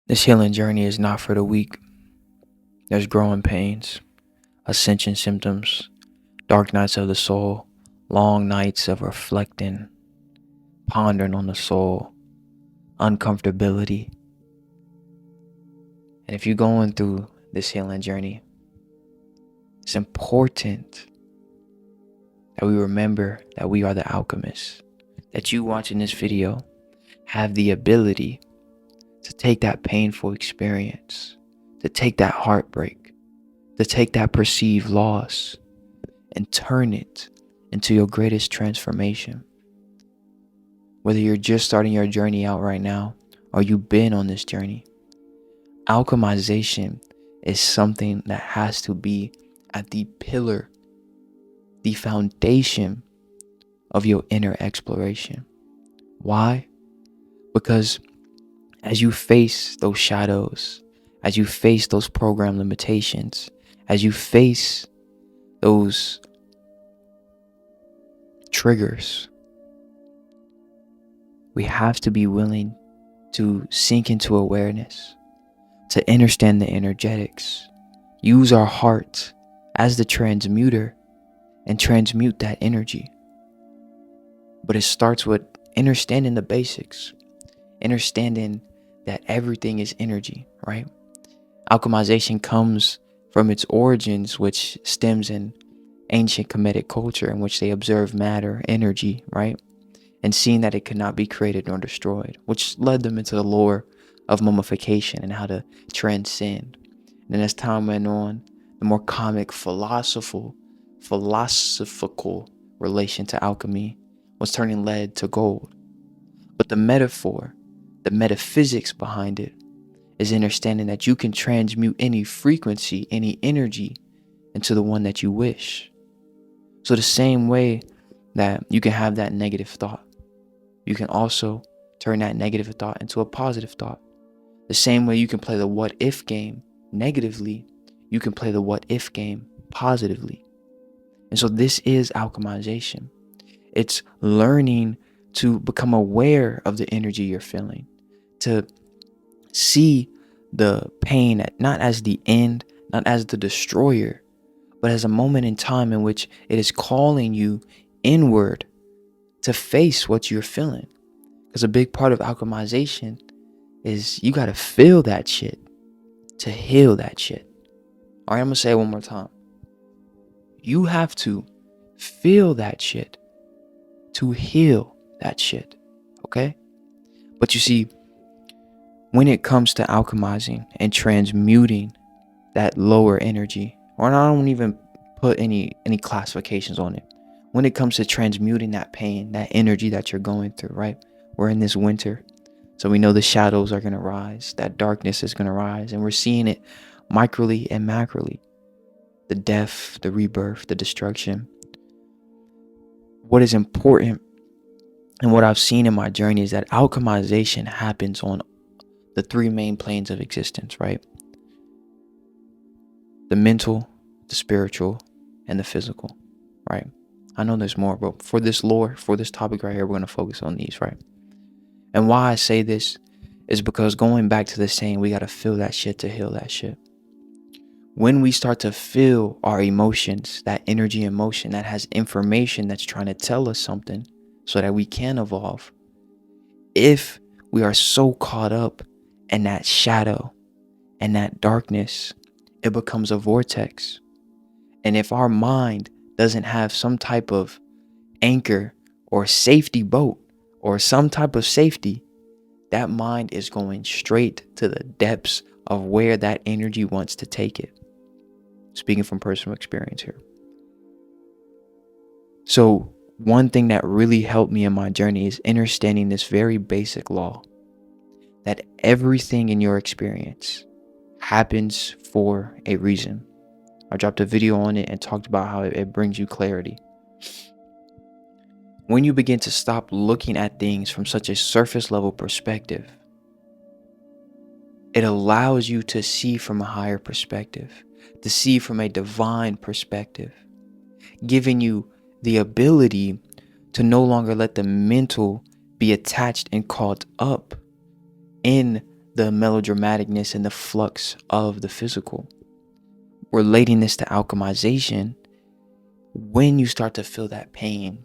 This healing journey is not for the weak. There's growing pains, ascension symptoms, dark nights of the soul, long nights of reflecting, pondering on the soul, uncomfortability. And if you're going through this healing journey, it's important that we remember that we are the alchemists, that you watching this video have the ability to take that painful experience, to take that heartbreak, to take that perceived loss and turn it into your greatest transformation. Whether you're just starting your journey out right now or you've been on this journey, alchemization is something that has to be at the pillar, the foundation of your inner exploration. Why? Because as you face those shadows, as you face those program limitations, as you face those triggers, we have to be willing to sink into awareness, to understand the energetics, use our heart as the transmuter and transmute that energy. But it starts with understanding the basics, understanding that everything is energy, right? Alchemization comes from its origins, which stems in ancient Kemetic culture in which they observed matter, energy, right? And seeing that it could not be created nor destroyed, which led them into the lore of mummification and how to transcend. And then as time went on, the more comic philosophical relation to alchemy was turning lead to gold. But the metaphor, the metaphysics behind it is understanding that you can transmute any frequency, any energy into the one that you wish. So the same way that you can have that negative thought, you can also turn that negative thought into a positive thought. The same way you can play the what if game negatively, you can play the what if game positively. And so this is alchemization. It's learning to become aware of the energy you're feeling, to see the pain not as the end, not as the destroyer, but as a moment in time in which it is calling you inward to face what you're feeling. Because a big part of alchemization is you got to feel that shit to heal that shit. All right, I'm going to say it one more time. You have to feel that shit to heal that shit. Okay? But you see, when it comes to alchemizing and transmuting that lower energy, or I don't even put any classifications on it. When it comes to transmuting that pain, that energy that you're going through, right? We're in this winter, so we know the shadows are going to rise. That darkness is going to rise, and we're seeing it microly and macroly. The death, the rebirth, the destruction. What is important and what I've seen in my journey is that alchemization happens on the three main planes of existence, right? The mental, the spiritual, and the physical, right? I know there's more, but for this lore, for this topic right here, we're going to focus on these, right? And why I say this is because going back to the saying, we got to feel that shit to heal that shit. When we start to feel our emotions, that energy and motion that has information that's trying to tell us something so that we can evolve. If we are so caught up in that shadow and that darkness, it becomes a vortex. And if our mind doesn't have some type of anchor or safety boat or some type of safety, that mind is going straight to the depths of where that energy wants to take it. Speaking from personal experience here. So one thing that really helped me in my journey is understanding this very basic law, that everything in your experience happens for a reason. I dropped a video on it and talked about how it brings you clarity. When you begin to stop looking at things from such a surface level perspective, it allows you to see from a higher perspective, to see from a divine perspective, giving you the ability to no longer let the mental be attached and caught up in the melodramaticness and the flux of the physical. Relating this to alchemization, when you start to feel that pain,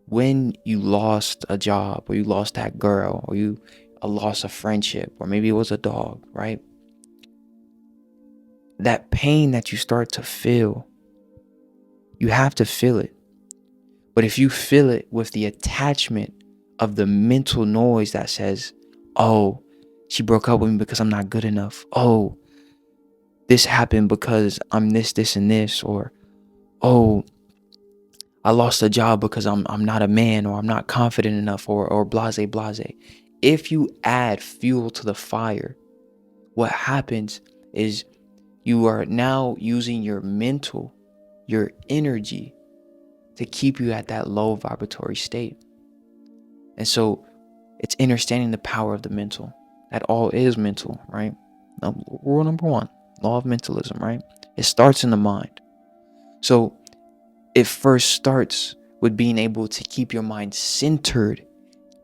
when you lost a job, or you lost that girl, or you lost a friendship, or maybe it was a dog, right? That pain that you start to feel, you have to feel it. But if you feel it with the attachment of the mental noise that says, oh, she broke up with me because I'm not good enough. Oh, this happened because I'm this, and this. Or, oh, I lost a job because I'm not a man, or I'm not confident enough, or blase, blase. If you add fuel to the fire, what happens is you are now using your mental, your energy, to keep you at that low vibratory state. And so it's understanding the power of the mental, that all is mental, right? Rule number 1, law of mentalism, right? It starts in the mind. So it first starts with being able to keep your mind centered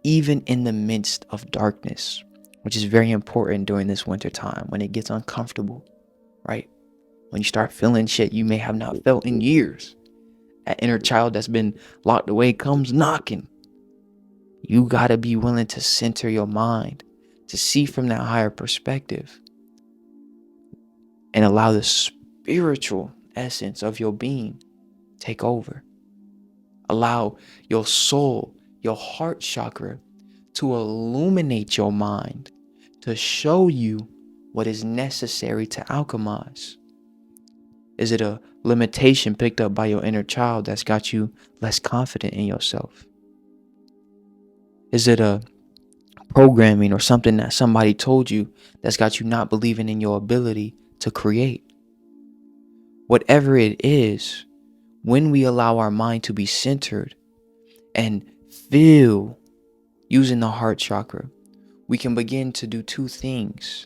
even in the midst of darkness, which is very important during this winter time when it gets uncomfortable, right? When you start feeling shit you may have not felt in years. That inner child that's been locked away comes knocking. You got to be willing to center your mind, to see from that higher perspective, and allow the spiritual essence of your being take over. Allow your soul, your heart chakra, to illuminate your mind, to show you what is necessary to alchemize. Is it a limitation picked up by your inner child that's got you less confident in yourself? Is it a programming or something that somebody told you that's got you not believing in your ability to create? Whatever it is, when we allow our mind to be centered and feel using the heart chakra, we can begin to do 2 things.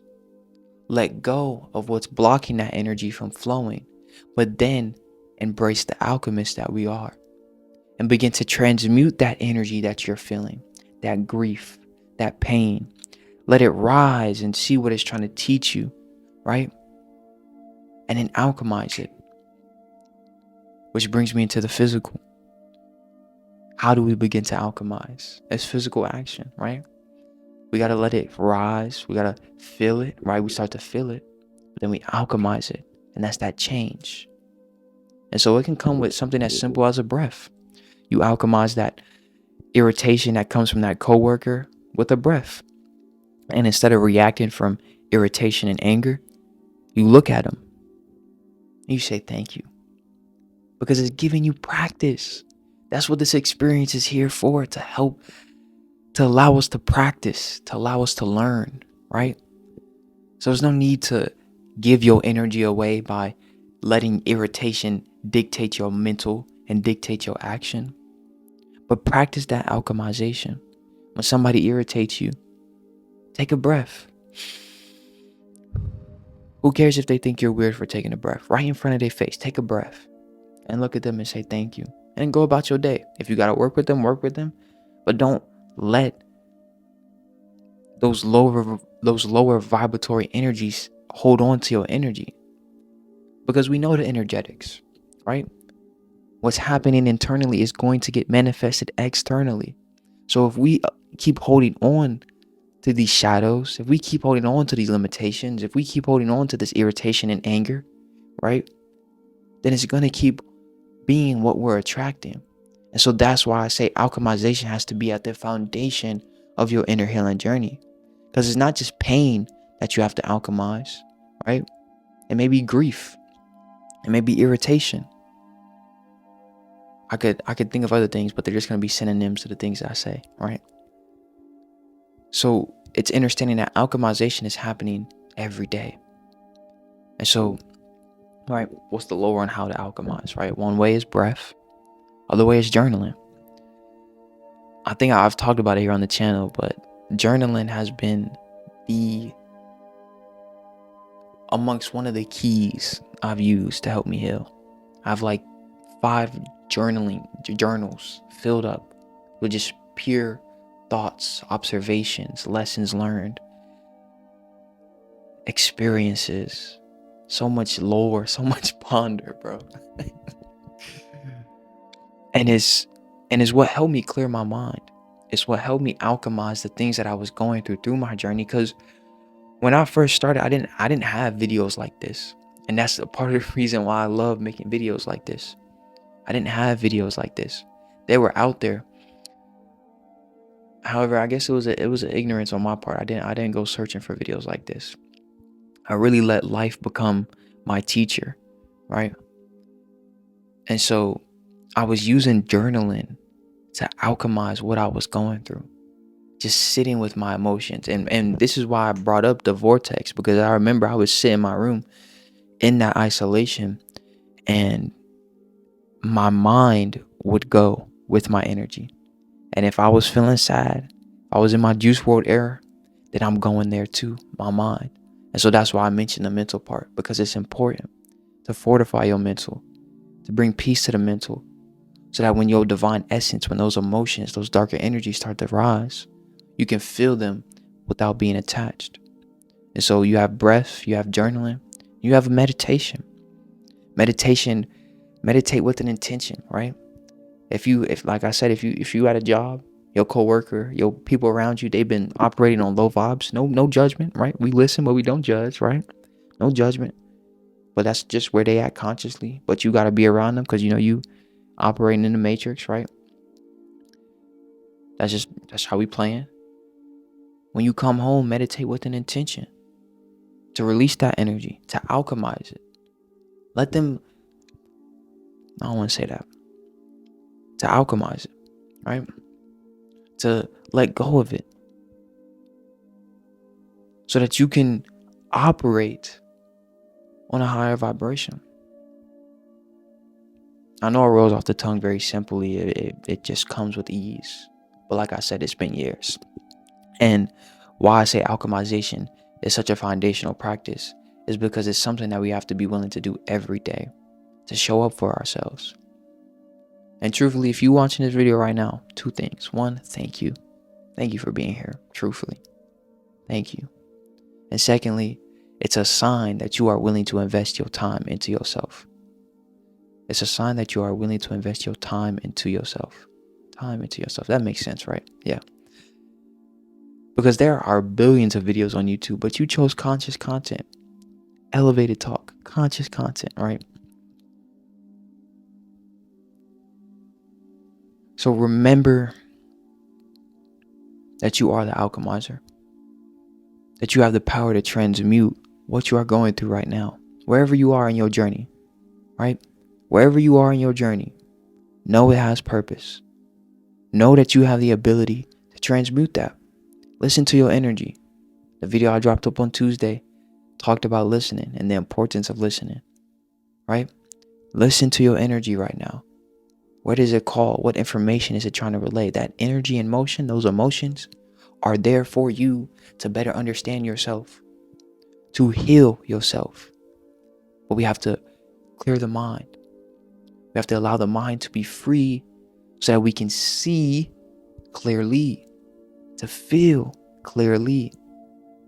Let go of what's blocking that energy from flowing, but then embrace the alchemist that we are and begin to transmute that energy that you're feeling, that grief, that pain. Let it rise and see what it's trying to teach you, right? And then alchemize it. Which brings me into the physical. How do we begin to alchemize? It's physical action, right? We got to let it rise. We got to feel it, right? We start to feel it, but then we alchemize it. And that's that change. And so it can come with something as simple as a breath. You alchemize that irritation that comes from that coworker with a breath. And instead of reacting from irritation and anger, you look at them and you say thank you. Because it's giving you practice. That's what this experience is here for, to help, to allow us to practice, to allow us to learn, right? So there's no need to give your energy away by letting irritation dictate your mental and dictate your action. But practice that alchemization. When somebody irritates you, take a breath. Who cares if they think you're weird for taking a breath? Right in front of their face, take a breath and look at them and say thank you. And go about your day. If you got to work with them, work with them. But don't let those lower vibratory energies hold on to your energy. Because we know the energetics, right? What's happening internally is going to get manifested externally. So if we keep holding on to these shadows, if we keep holding on to these limitations, if we keep holding on to this irritation and anger, right, then it's going to keep being what we're attracting. And so that's why I say alchemization has to be at the foundation of your inner healing journey. Because it's not just pain that you have to alchemize, right? It may be grief. It may be irritation. I could think of other things, but they're just going to be synonyms to the things that I say, right? So it's understanding that alchemization is happening every day. And so, right, what's the lower on how to alchemize, right? One way is breath. Other way is journaling. I think I've talked about it here on the channel, but journaling has been amongst one of the keys I've used to help me heal. I have like 5 journals filled up with just pure thoughts, observations, lessons learned. experiences, so much lore, so much ponder, bro. and it's what helped me clear my mind. It's what helped me alchemize the things that I was going through my journey. Because when I first started, I didn't have videos like this. And that's a part of the reason why I love making videos like this. I didn't have videos like this. They were out there. However, I guess it was an ignorance on my part. I didn't go searching for videos like this. I really let life become my teacher, right? And so I was using journaling to alchemize what I was going through. Just sitting with my emotions. And this is why I brought up the vortex, because I remember I would sit in my room in that isolation, and my mind would go with my energy. And if I was feeling sad, if I was in my juice world era, then I'm going there too, my mind. And so that's why I mentioned the mental part, because it's important to fortify your mental, to bring peace to the mental, so that when your divine essence, when those emotions, those darker energies start to rise, you can feel them without being attached. And so you have breath, you have journaling, you have meditation. Meditate with an intention, right? If like I said, if you at a job, your coworker, your people around you, they've been operating on low vibes, no judgment, right? We listen, but we don't judge, right? No judgment. But that's just where they at consciously. But you gotta be around them, because you operating in the matrix, right? That's how we playing. When you come home, meditate with an intention to release that energy, to alchemize it. Let them, I don't want to say that, to alchemize it, right? To let go of it so that you can operate on a higher vibration. I know it rolls off the tongue very simply. It just comes with ease. But like I said, it's been years. And why I say alchemization is such a foundational practice is because it's something that we have to be willing to do every day to show up for ourselves. And truthfully, if you're watching this video right now, two things. One, thank you. Thank you for being here. Truthfully. Thank you. And secondly, it's a sign that you are willing to invest your time into yourself. It's a sign that you are willing to invest your time into yourself. Time into yourself. That makes sense, right? Yeah. Because there are billions of videos on YouTube, but you chose conscious content. Elevated talk. Conscious content, right? So remember that you are the alchemizer. That you have the power to transmute what you are going through right now. Wherever you are in your journey, right? Wherever you are in your journey, know it has purpose. Know that you have the ability to transmute that. Listen to your energy. The video I dropped up on Tuesday talked about listening and the importance of listening, right? Listen to your energy right now. What is it called? What information is it trying to relay? That energy and motion, those emotions are there for you to better understand yourself, to heal yourself. But we have to clear the mind. We have to allow the mind to be free so that we can see clearly, to feel clearly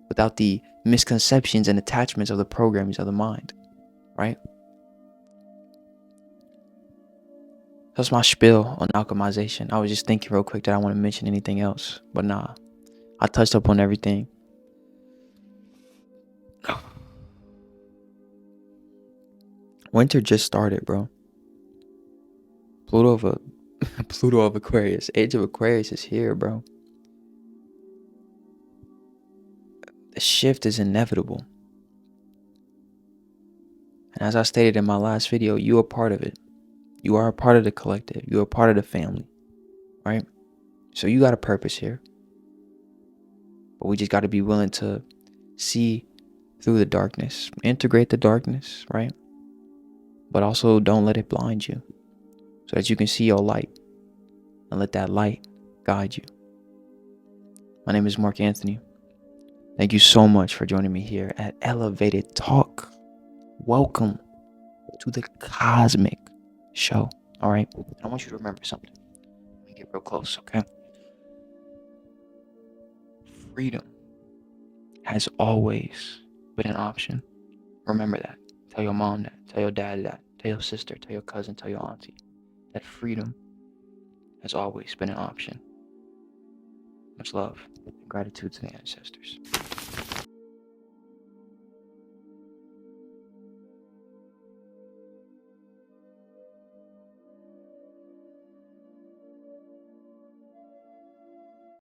without the misconceptions and attachments of the programmings of the mind, right? That's my spiel on alchemization. I was just thinking real quick that I want to mention anything else, but nah, I touched up on everything. Winter just started, bro. Pluto of Aquarius, Age of Aquarius is here, bro. The shift is inevitable. And as I stated in my last video, you are part of it. You are a part of the collective. You are a part of the family, right? So you got a purpose here. But we just got to be willing to see through the darkness, integrate the darkness, right? But also don't let it blind you so that you can see your light and let that light guide you. My name is Mark Anthony. Thank you so much for joining me here at Elevated Talk. Welcome to the Cosmic Show. All right. I want you to remember something. Let me get real close, okay? Freedom has always been an option. Remember that. Tell your mom that. Tell your dad that. Tell your sister. Tell your cousin. Tell your auntie. That freedom has always been an option. Much love and gratitude to the ancestors.